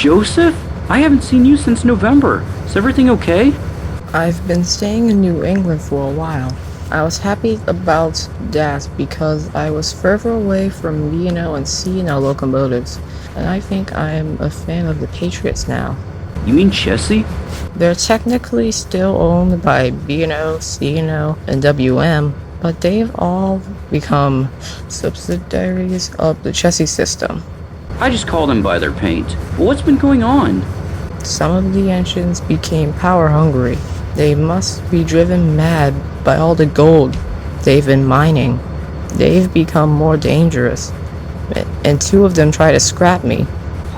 Joseph? I haven't seen you since November. Is everything okay? I've been staying in New England for a while. I was happy about that because I was further away from Lionel and C&L locomotives, and I think I'm a fan of the Patriots now. You mean Chessie? They're technically still owned by B&O, C&L, and WM, but they've all become subsidiaries of the Chessie system. I just call them by their paint. But what's been going on? Some of the engines became power hungry. They must be driven mad by all the gold they've been mining. They've become more dangerous, and two of them try to scrap me.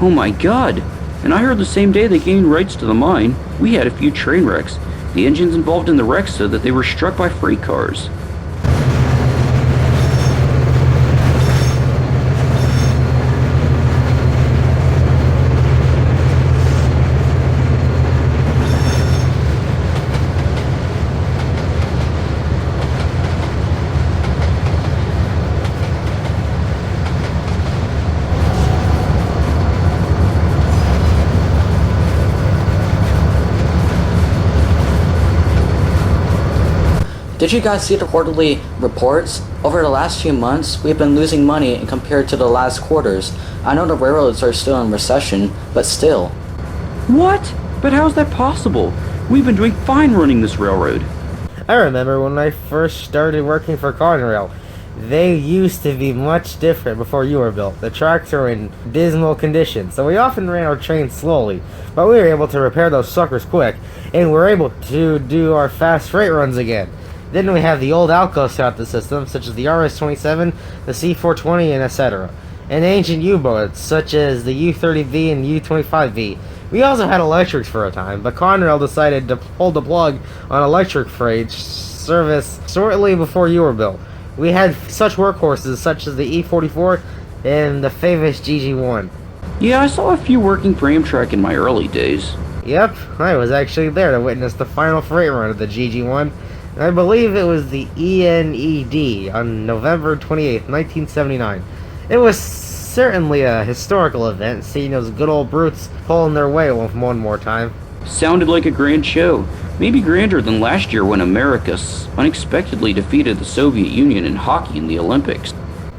Oh my god! And I heard the same day they gained rights to the mine, we had a few train wrecks. The engines involved in the wrecks said that they were struck by freight cars. Did you guys see the quarterly reports? Over the last few months, we've been losing money compared to the last quarters. I know the railroads are still in recession, but still. What? But how's that possible? We've been doing fine running this railroad. I remember when I first started working for Conrail. They used to be much different before you were built. The tracks were in dismal condition, so we often ran our trains slowly, but we were able to repair those suckers quick, and we were able to do our fast freight runs again. Then we have the old outcasts throughout the system, such as the RS-27, the C-420, and etc. And ancient U-boats, such as the U-30V and U-25V. We also had electrics for a time, but Conrail decided to pull the plug on electric freight service shortly before you were built. We had such workhorses such as the E-44 and the famous GG1. Yeah, I saw a few working for Amtrak in my early days. Yep, I was actually there to witness the final freight run of the GG1. I believe it was the ENED on November 28th, 1979. It was certainly a historical event, seeing those good old brutes pulling their weight one more time. Sounded like a grand show. Maybe grander than last year when America unexpectedly defeated the Soviet Union in hockey in the Olympics.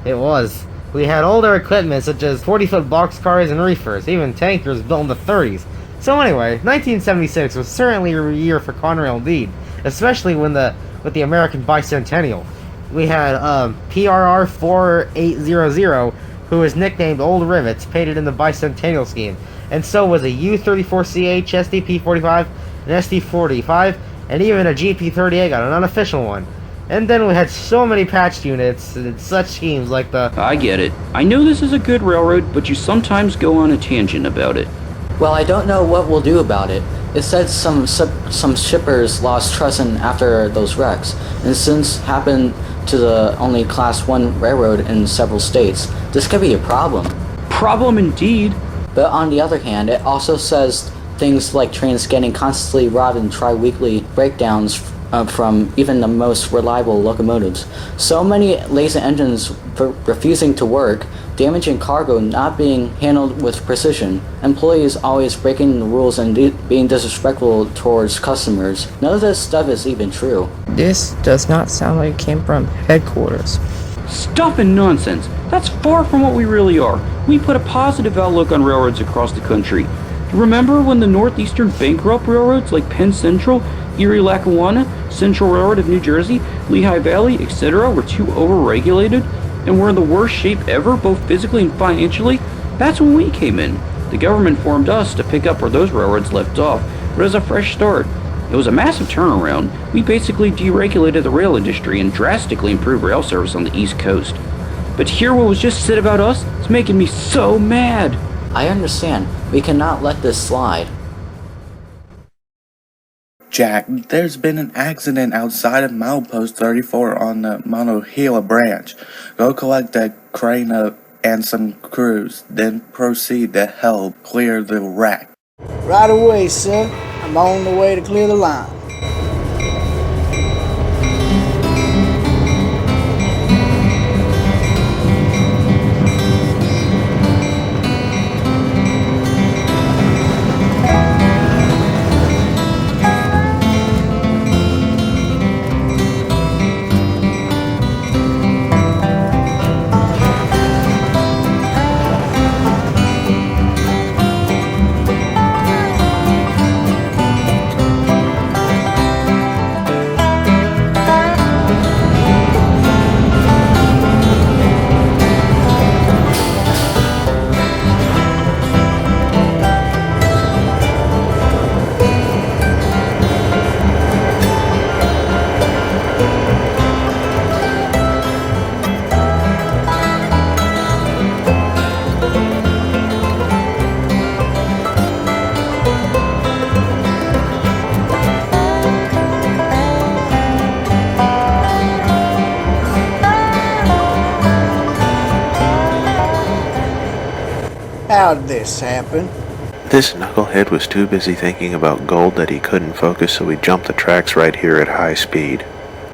It was. We had older equipment such as 40-foot boxcars and reefers, even tankers built in the 30s. So anyway, 1976 was certainly a year for Conrail indeed. Especially with the American Bicentennial. We had PRR 4800, who was nicknamed Old Rivets, painted in the Bicentennial scheme. And so was a U-34CH, SDP-45, an SD-45, and even a GP-38 got an unofficial one. And then we had so many patched units and such schemes like the... I get it. I know this is a good railroad, but you sometimes go on a tangent about it. Well, I don't know what we'll do about it. It said some shippers lost trust after those wrecks, and since happened to the only Class 1 railroad in several states. This could be a problem. Problem indeed. But on the other hand, it also says things like trains getting constantly robbed and tri-weekly breakdowns from even the most reliable locomotives. So many lazy engines refusing to work, damaging cargo not being handled with precision, employees always breaking the rules and being disrespectful towards customers. None of this stuff is even true. This does not sound like it came from headquarters. Stuff and nonsense. That's far from what we really are. We put a positive outlook on railroads across the country. Remember when the northeastern bankrupt railroads like Penn Central, Erie-Lackawanna, Central Railroad of New Jersey, Lehigh Valley, etc. were too overregulated and were in the worst shape ever, both physically and financially? That's when we came in. The government formed us to pick up where those railroads left off, but as a fresh start. It was a massive turnaround. We basically deregulated the rail industry and drastically improved rail service on the East Coast. But to hear what was just said about us is making me so mad. I understand. We cannot let this slide. Jack, there's been an accident outside of milepost 34 on the Monongahela branch. Go collect a crane and some crews, then proceed to help clear the wreck. Right away, sir. I'm on the way to clear the line. How did this happen? This knucklehead was too busy thinking about gold that he couldn't focus, so he jumped the tracks right here at high speed.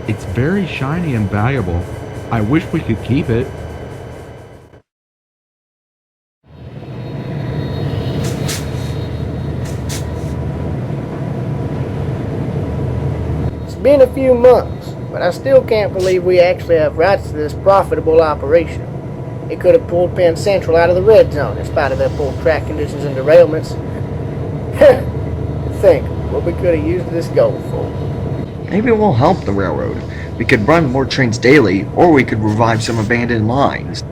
It's very shiny and valuable. I wish we could keep it. It's been a few months, but I still can't believe we actually have rights to this profitable operation. It could have pulled Penn Central out of the red zone in spite of their poor track conditions and derailments. Think what we could have used this gold for. Maybe it will help the railroad. We could run more trains daily, or we could revive some abandoned lines.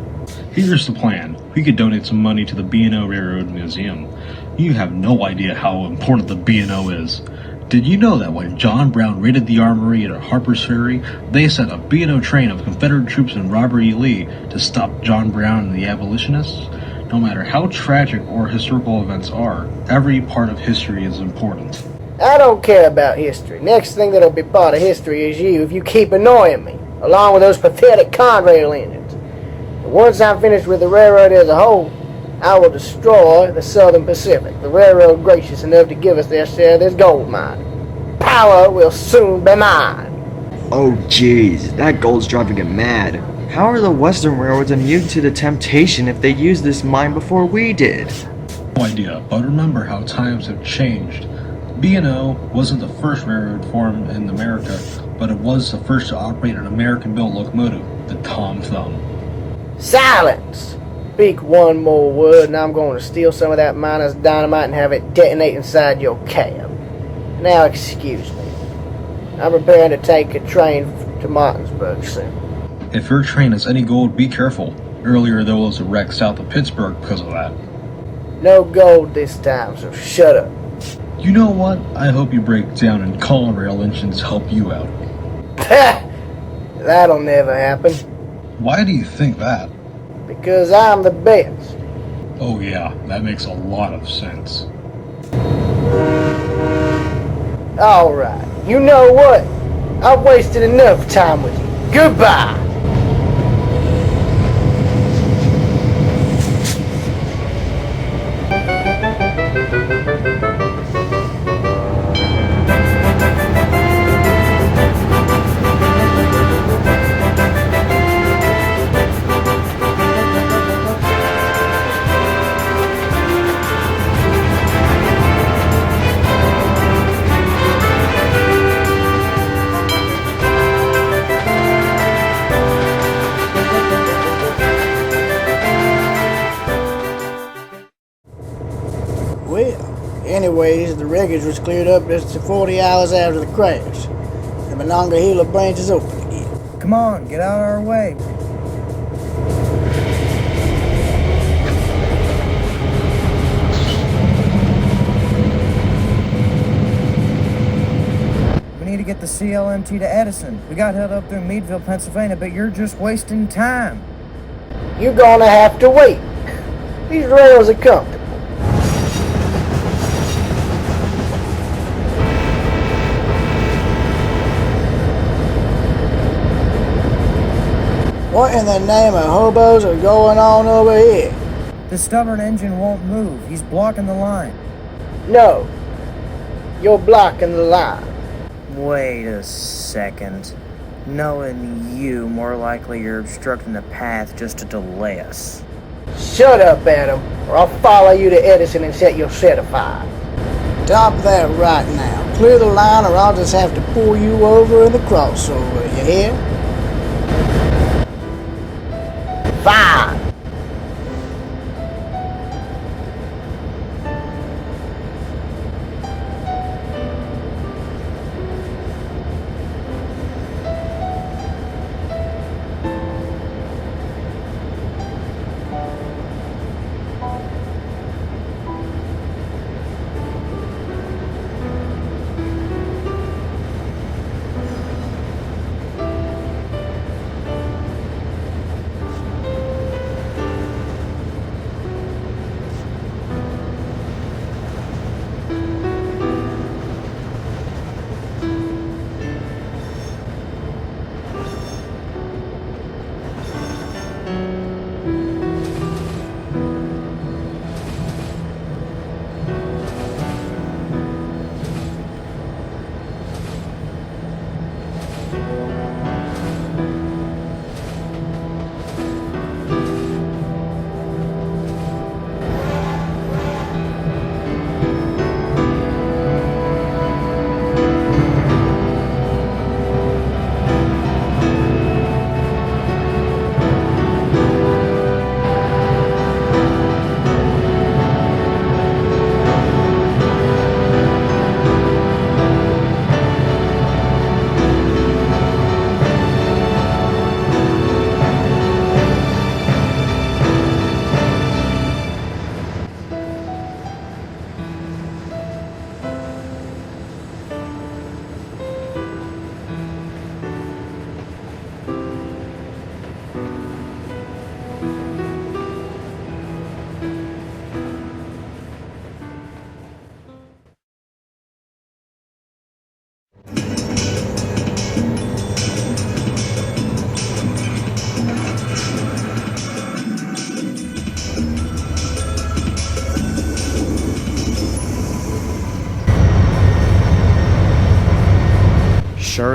Here's the plan. We could donate some money to the B&O Railroad Museum. You have no idea how important the B&O is. Did you know that when John Brown raided the armory at Harper's Ferry, they sent a B&O train of Confederate troops and Robert E. Lee to stop John Brown and the abolitionists? No matter how tragic or historical events are, every part of history is important. I don't care about history. Next thing that'll be part of history is you if you keep annoying me, along with those pathetic Conrail engines. And once I'm finished with the railroad as a whole, I will destroy the Southern Pacific, the railroad gracious enough to give us their share of this gold mine. Power will soon be mine. Oh jeez, that gold's driving him mad. How are the Western railroads immune to the temptation if they used this mine before we did? No idea, but remember how times have changed. B&O wasn't the first railroad formed in America, but it was the first to operate an American-built locomotive, the Tom Thumb. Silence! Speak one more word and I'm going to steal some of that miner's dynamite and have it detonate inside your cab. Now excuse me. I'm preparing to take a train to Martinsburg soon. If your train has any gold, be careful. Earlier there was a wreck south of Pittsburgh because of that. No gold this time, so shut up. You know what? I hope you break down and Conrail engines help you out. That'll never happen. Why do you think that? Because I'm the best. Oh yeah, that makes a lot of sense. Alright, you know what? I've wasted enough time with you. Goodbye! Anyways, the wreckage was cleared up just 40 hours after the crash. The Monongahela branch is open again. Come on, get out of our way. We need to get the CLMT to Edison. We got held up through Meadville, Pennsylvania, but you're just wasting time. You're gonna have to wait. These rails are comfortable. What in the name of hobos are going on over here? The stubborn engine won't move. He's blocking the line. No. You're blocking the line. Wait a second. Knowing you, more likely you're obstructing the path just to delay us. Shut up, Adam, or I'll follow you to Edison and set your set afire. Stop that right now. Clear the line or I'll just have to pull you over in the crossover, you hear? Fine.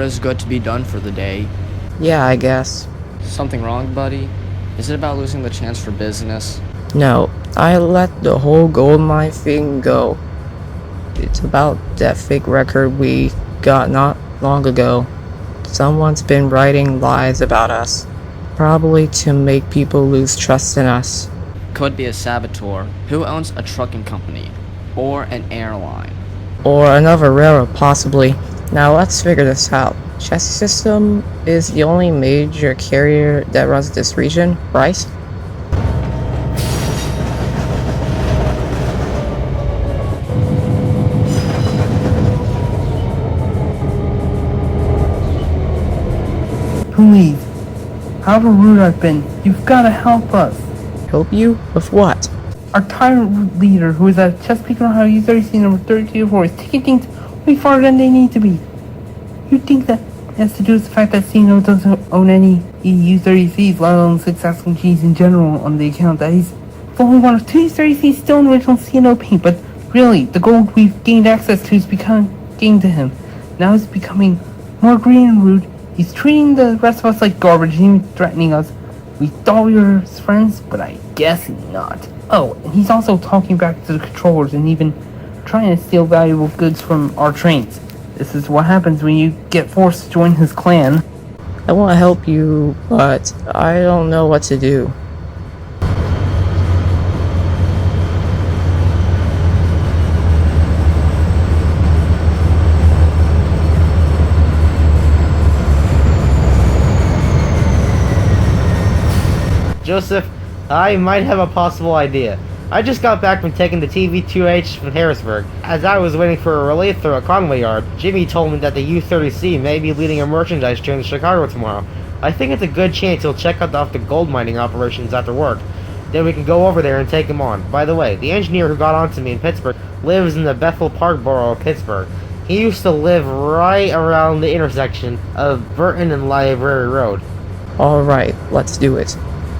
is good to be done for the day. Yeah, I guess. Something wrong, buddy? Is it about losing the chance for business? No, I let the whole gold mine thing go. It's about that fake record we got not long ago. Someone's been writing lies about us, probably to make people lose trust in us. Could be a saboteur who owns a trucking company or an airline. Or another railroad, possibly. Now let's figure this out. Chassis System is the only major carrier that runs this region, right? Please, however rude I've been, you've got to help us. Help you? With what? Our tyrant leader, who is at Chesapeake and Ohio U-30C number 3204, is taking things way farther than they need to be. You think that has to do with the fact that CNO doesn't own any U-30Cs, let alone 6,000 Gs in general, on the account that he's the only one of 2 U-30Cs still in original CNO paint, but really, the gold we've gained access to is becoming to him. Now he's becoming more green and rude. He's treating the rest of us like garbage and even threatening us. We thought we were his friends, but I guess not. Oh, and he's also talking back to the controllers and even trying to steal valuable goods from our trains. This is what happens when you get forced to join his clan. I want to help you, but I don't know what to do. Joseph, I might have a possible idea. I just got back from taking the TV-2H from Harrisburg. As I was waiting for a relief through a Conway yard, Jimmy told me that the U-30C may be leading a merchandise train to Chicago tomorrow. I think it's a good chance he'll check out the gold mining operations after work. Then we can go over there and take him on. By the way, the engineer who got onto me in Pittsburgh lives in the Bethel Park borough of Pittsburgh. He used to live right around the intersection of Burton and Library Road. Alright, let's do it.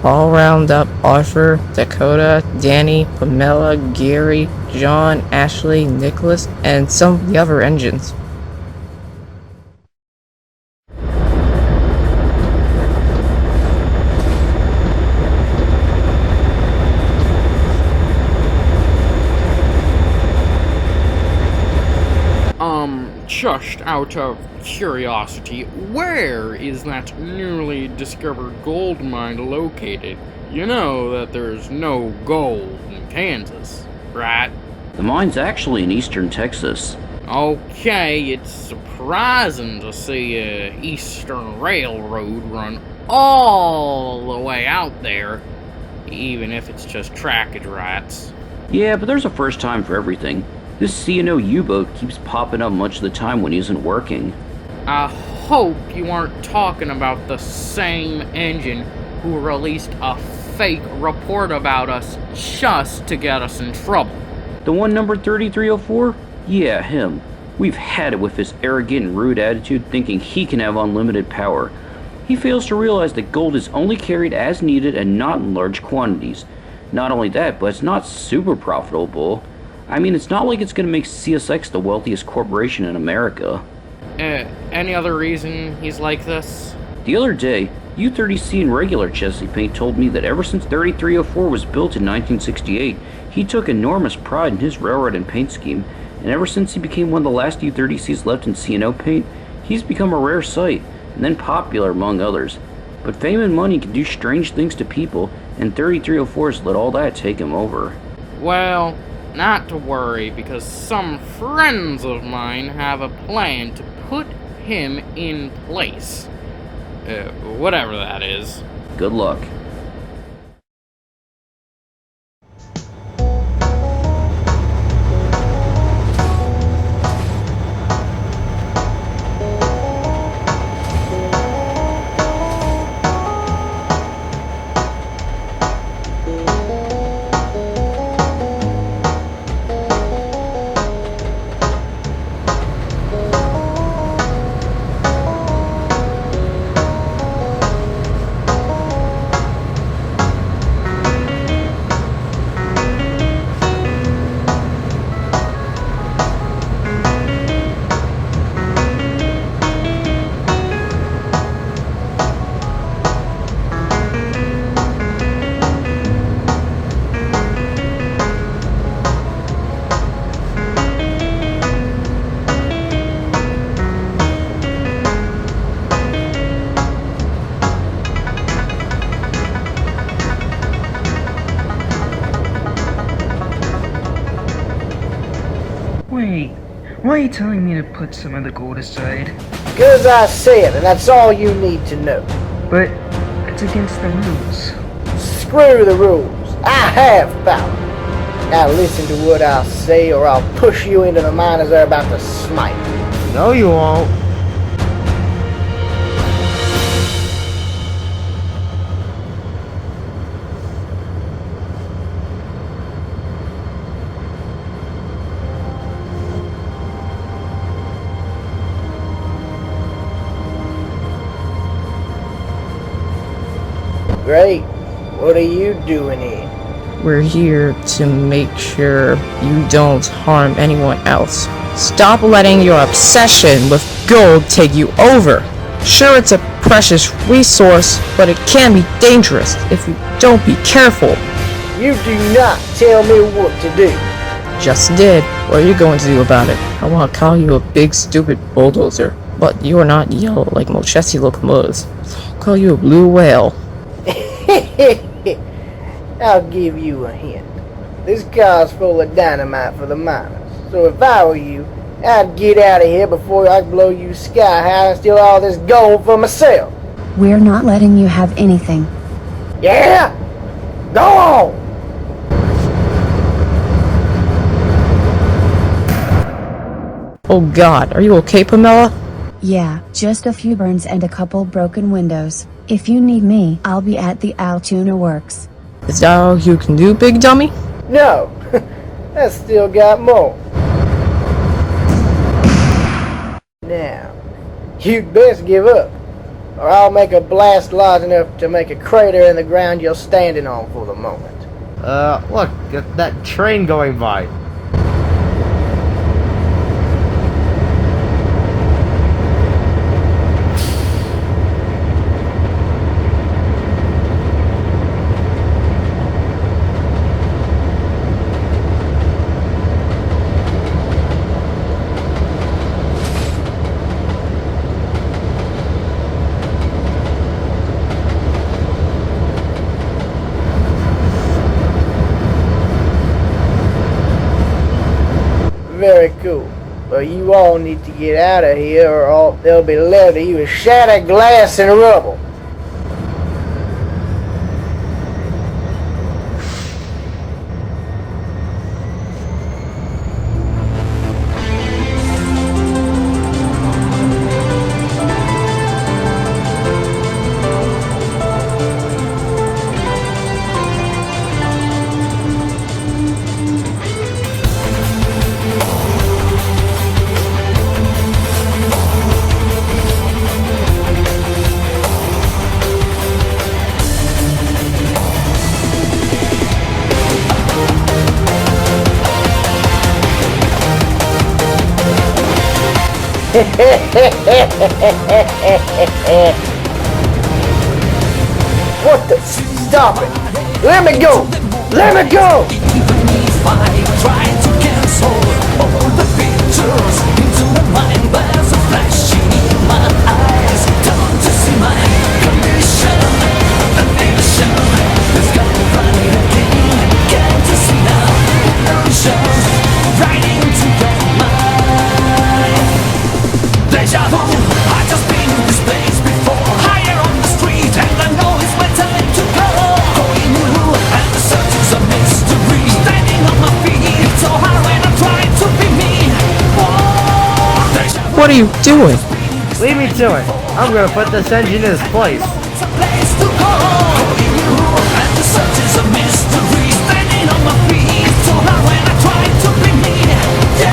I'll round up Arthur, Dakota, Danny, Pamela, Gary, John, Ashley, Nicholas, and some of the other engines. Just out of curiosity, where is that newly discovered gold mine located? You know that there's no gold in Kansas, right? The mine's actually in eastern Texas. Okay, it's surprising to see a Eastern Railroad run all the way out there, even if it's just trackage rights. Yeah, but there's a first time for everything. This C&O U-boat keeps popping up much of the time when he isn't working. I hope you aren't talking about the same engine who released a fake report about us just to get us in trouble. The one numbered 3304? Yeah, him. We've had it with his arrogant and rude attitude, thinking he can have unlimited power. He fails to realize that gold is only carried as needed and not in large quantities. Not only that, but it's not super profitable. I mean, it's not like it's going to make CSX the wealthiest corporation in America. Any other reason he's like this? The other day, U-30C and regular chassis paint told me that ever since 3304 was built in 1968, he took enormous pride in his railroad and paint scheme, and ever since he became one of the last U-30Cs left in C&O paint, he's become a rare sight, and then popular among others. But fame and money can do strange things to people, and 3304's let all that take him over. Well, not to worry, because some friends of mine have a plan to put him in place. Whatever that is. Good luck. Why are you telling me to put some of the gold aside? Because I said, and that's all you need to know. But it's against the rules. Screw the rules. I have power. Now listen to what I'll say, or I'll push you into the miners they're about to smite. No, you won't. Great. What are you doing here? We're here to make sure you don't harm anyone else. Stop letting your obsession with gold take you over. Sure, it's a precious resource, but it can be dangerous if you don't be careful. You do not tell me what to do. Just did. What are you going to do about it? I want to call you a big stupid bulldozer, but you are not yellow like most chesty locomotives. I'll call you a blue whale. I'll give you a hint. This car's full of dynamite for the miners. So if I were you, I'd get out of here before I blow you sky high and steal all this gold for myself. We're not letting you have anything. Yeah? Go on! Oh God, are you okay, Pamela? Yeah, just a few burns and a couple broken windows. If you need me, I'll be at the Altoona Works. Is that all you can do, big dummy? No, I still got more. Now, you'd best give up, or I'll make a blast large enough to make a crater in the ground you're standing on for the moment. Look, that train going by. Very cool. But you all need to get out of here, or all they'll be left of you is shattered glass and rubble. What the? Stop it! Let me go! Let me go! Try to cancel all the pictures into the mind. There's a flash in my eyes. Don't you see my condition? The nation is gone running again. Can't you see now? Illusions right into your mind. Deja vu. I just been in this place before. Higher on the street, and I know it's my time to go. Going new, and the search is a mystery. Standing on my feet, so hard when I try to be me. What are you doing? Leave me to it. I'm gonna put this engine in its place. Place to go. Going new, and the search is a mystery. Standing on my feet, so hard when I try to be me. Yeah.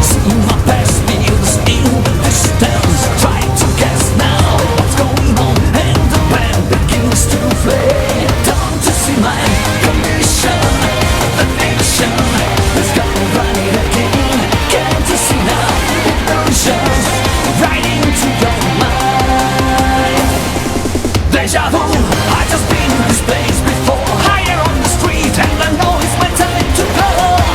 See my past views in the distance. Try to guess now what's going on, and the plan begins to play. Don't you see my condition? The nation is gonna run it again. Can't you see now? Illusions right into your mind. Deja vu. I just been in this place before. Higher on the street, and I know it's my time to go.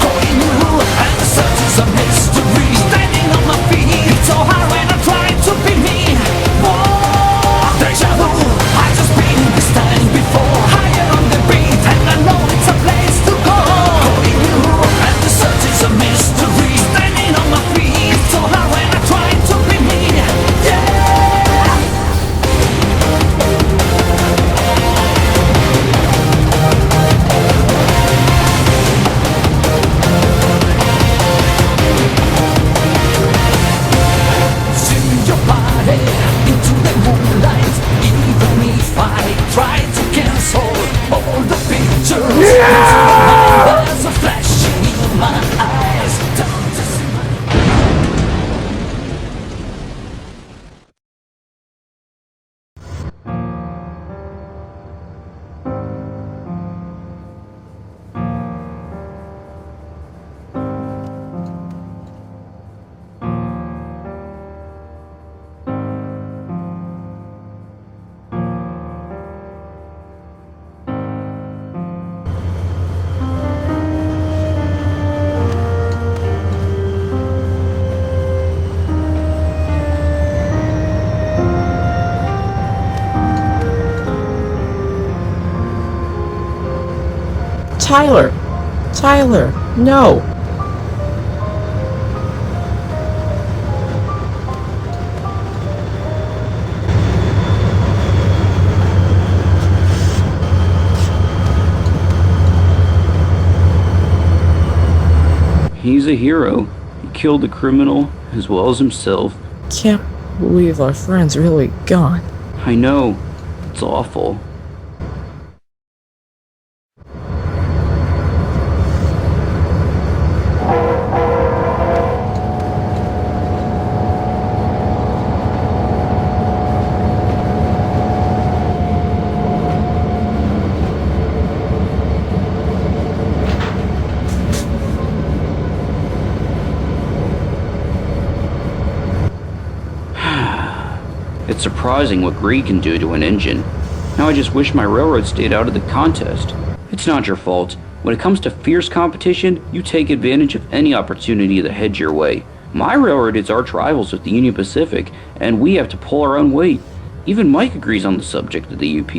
Going new, and the search a mystery. Standing on my feet, it's so hard when I try to be me. Whoa, deja vu, I just been this time before. Higher on the beat, and I know it's a place to go. Calling you, and the search is a mystery. Standing on my feet, it's so hard when I try to be me. Yeah. Into the moonlight, even if I try to cancel all the pictures, there's a flashing in my eyes. Don't you see my... Tyler, no! He's a hero. He killed the criminal as well as himself. Can't believe our friend's really gone. I know. It's awful. It's surprising what greed can do to an engine. Now I just wish my railroad stayed out of the contest. It's not your fault. When it comes to fierce competition, you take advantage of any opportunity that heads your way. My railroad is arch rivals with the Union Pacific, and we have to pull our own weight. Even Mike agrees on the subject of the UP.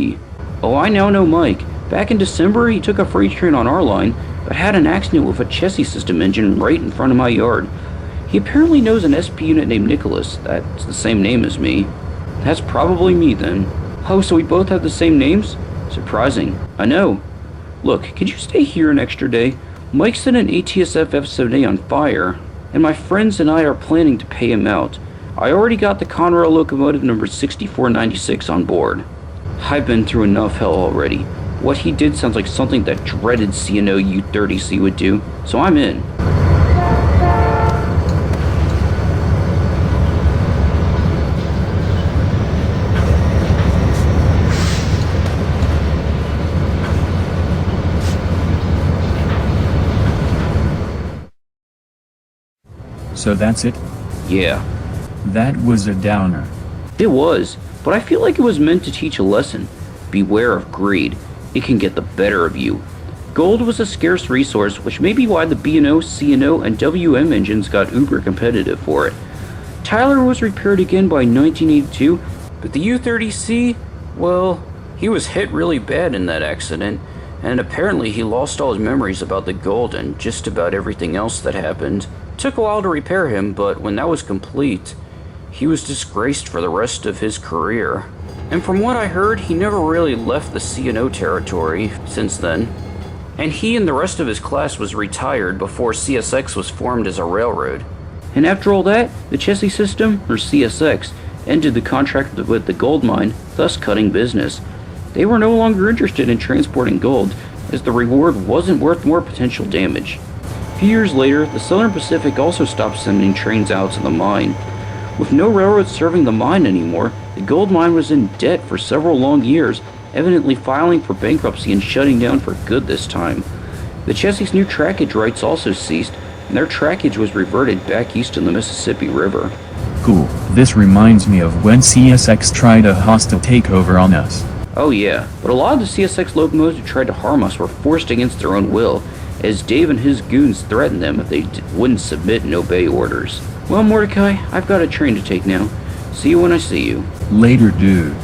Oh, I now know Mike. Back in December, he took a freight train on our line, but had an accident with a chassis system engine right in front of my yard. He apparently knows an SP unit named Nicholas. That's the same name as me. That's probably me then. Oh, so we both have the same names? Surprising. I know. Look, could you stay here an extra day? Mike set an ATSF F7A on fire, and my friends and I are planning to pay him out. I already got the Conrail locomotive number 6496 on board. I've been through enough hell already. What he did sounds like something that dreaded CNO U30C would do, so I'm in. So that's it? Yeah. That was a downer. It was, but I feel like it was meant to teach a lesson. Beware of greed. It can get the better of you. Gold was a scarce resource, which may be why the B&O, C&O, and WM engines got uber competitive for it. Tyler was repaired again by 1982, but the U30C, well, he was hit really bad in that accident, and apparently he lost all his memories about the gold and just about everything else that happened. Took a while to repair him, but when that was complete, he was disgraced for the rest of his career. And from what I heard, he never really left the C&O territory since then. And he and the rest of his class was retired before CSX was formed as a railroad. And after all that, the chassis system, or CSX, ended the contract with the gold mine, thus cutting business. They were no longer interested in transporting gold, as the reward wasn't worth more potential damage. A few years later, the Southern Pacific also stopped sending trains out to the mine. With no railroad serving the mine anymore, the gold mine was in debt for several long years, evidently filing for bankruptcy and shutting down for good this time. The chassis' new trackage rights also ceased, and their trackage was reverted back east in the Mississippi River. Cool. This reminds me of when CSX tried a hostile takeover on us. Oh yeah, but a lot of the CSX locomotives who tried to harm us were forced against their own will, as Dave and his goons threatened them if they wouldn't submit and obey orders. Well, Mordecai, I've got a train to take now. See you when I see you. Later, dude.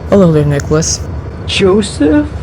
Hello there, Nicholas. Joseph?